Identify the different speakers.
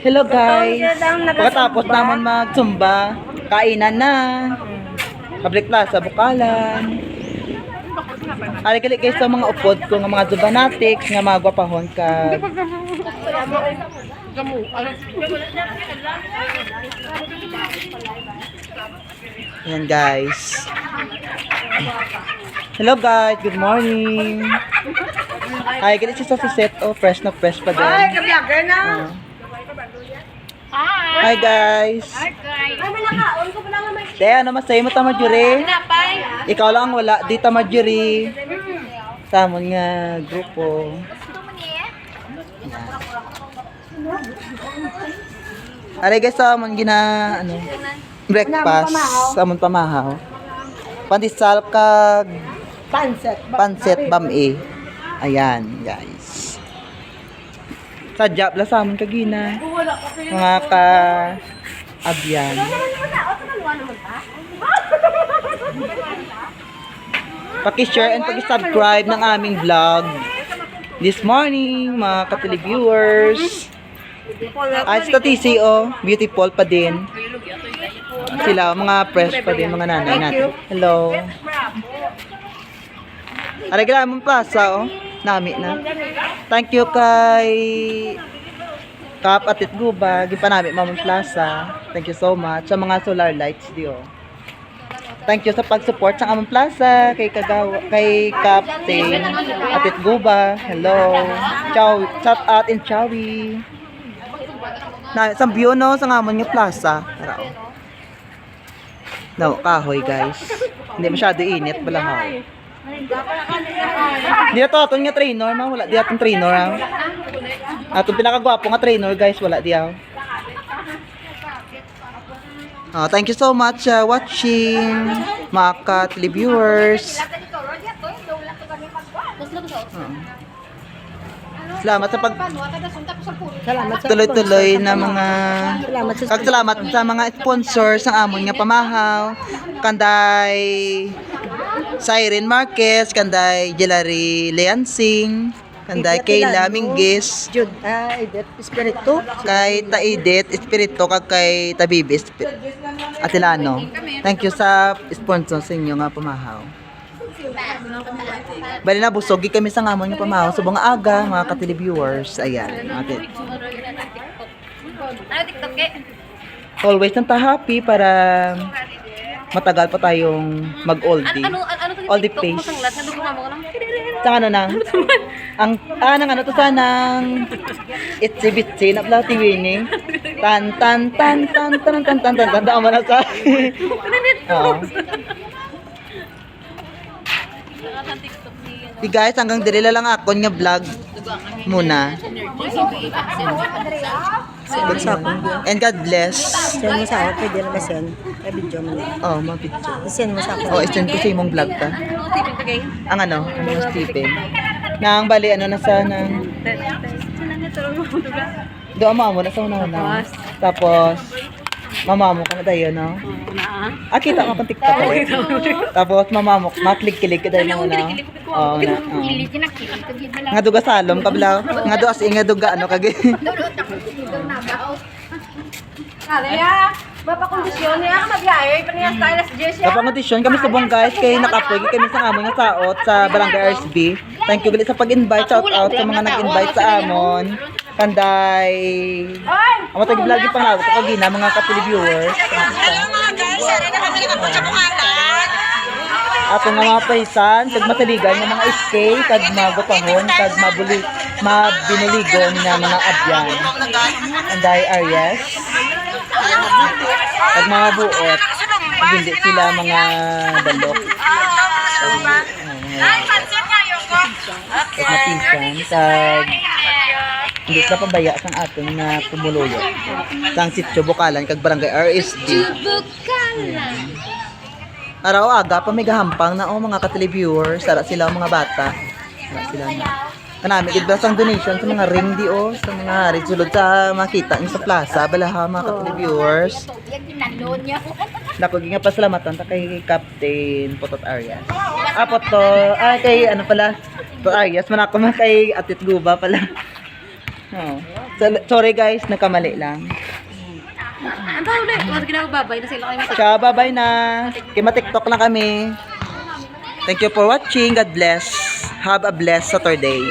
Speaker 1: Hello guys. Pagkatapos naman mag-zumba, kainan na. Public Plaza, Bukalan. Alikalik guys sa mga upod ko, ng mga zubanatics, nga mga gwapahon ka. Ayan guys. Hello guys, good morning. Ay, ganito siya sa set. Oh, fresh na fresh pa din.
Speaker 2: Ay, ka-vlogger na.
Speaker 1: Hi guys.
Speaker 2: Ay, may nakaon ko pa lang may.
Speaker 1: Te, ano masaya mo ta Marjorie? Ikaw lang ang wala dito Marjorie. Sa amon nga grupo. Aray guys, sa amon gina ano, breakfast, sa amon pamahaw. Pandesal kag panset bam-e. Ayan, guys. Sadya pala sa amon kagina. Mga ka-abyan. Paki-share and paki-subscribe ng aming vlog this morning, mga ka-televiewers. At sa TCO, beautiful pa din. Sila, mga fresh pa din, mga nanay natin. Hello. Aragala mong plaza, oh. Nami na. Thank you kay Kap Atit Guba, gipanami mamong plaza. Thank you so much sa mga solar lights dio. Thank you sa pag-support sa among plaza kay Kagawa, kay Captain Atit Guba. Hello. Ciao, shout out in Chawi. Na sa view no sa amon nga plaza. Tara. No, kahoy guys. Hindi masyado init balahaw. Di ato aton nga trainer, ma wala di atong trainer ha. Atong pinakagwapo nga trainer guys, wala di ha. Oh, thank you so much watching mga ka-televiewers. Salamat sa tuloy-tuloy na mga salamat sa mga sponsors ng amon nga pamahaw. Kanday Siren Marquez, kanday Jelary Leansing, kanday Kayla Minggis,
Speaker 2: Jude, Idet Espiritu.
Speaker 1: kay Taidet Espiritu, kag kay Tabibi Atilano. Thank you sa sponsor sa inyo nga pamahaw. Bali na busog kami sa ngamon nga pamahaw sa mga aga, mga ka-televiewers. Ayan, atin. Always nang happy para matagal pa tayong mag-oldie. Oldie face. Sa ano nang? Nang ano to sanang Itsy Bitsy na pala tiwining. Tan tan tan tan tan tan tan tan tan tan man sa. Oo. Di guys, hanggang diri lang ako nga vlog muna. And God bless.
Speaker 2: Send mo sa ako, pwede lang send. Video mo na.
Speaker 1: Oh, ma-picture.
Speaker 2: Send mo sa ako.
Speaker 1: Oh, i-send ko sa imong vlog ta. Ang ano yung Stephen. Nang bali, ano na sa nang... Doon mo na sa una-una. Tapos, mamamo ka na tayo, no? Kita mo kang TikTok ko. Tapos, mamamo, maklik-kilig ka tayo na una. Oo, na. Nga duga salom, kabla. Nga duga as nga duga, ano, kagi.
Speaker 2: Kaya, mapakondisyon niya, mag-yaya, paniya style as Jess
Speaker 1: Sa pangkondisyon, kami sa buong guys, kay nakapoy, kami sa amon nga saot sa Barangay RSB. Thank you ulit sa pag-invite, shout out sa mga nag-invite sa amon. Kanday. Amo tagi vlog pa na ako kagina mga ka-televiewers.
Speaker 2: Hello mga guys, sari na kami nakapot sa Bukalan.
Speaker 1: Ato nga mga paisan, kag mataligan nga mga skate, kag magupahon, kag mabinuligon nga mga abyan. Kanday Aries. Kag mga buot, kag hindi sila mga balok.
Speaker 2: Ay, pansin kayo ko.
Speaker 1: Kag matisan, kag hindi na pabaya sang aton na pumuluyo. Sang Sitio Bukalan, kag Barangay RSD. Araw aga pa may gahampang na mga ka-televiewers, sara sila mga bata. Sara sila na. Kanami gid ba sang donation sa mga ring di sa mga resulod sa makita niyo sa plaza balaha mga ka-televiewers. Dako nga pasalamatan ta kay Captain Potot Arias. Kay ano pala, Potot Arias man ako kay Atit Guba pala. Oh. Sorry guys, nagkamali lang.
Speaker 2: Ang tawag ulit. Huwag ginagababay na sila kayo.
Speaker 1: Ciao, bye-bye na. Kima-tiktok lang kami. Thank you for watching. God bless. Have a blessed Saturday.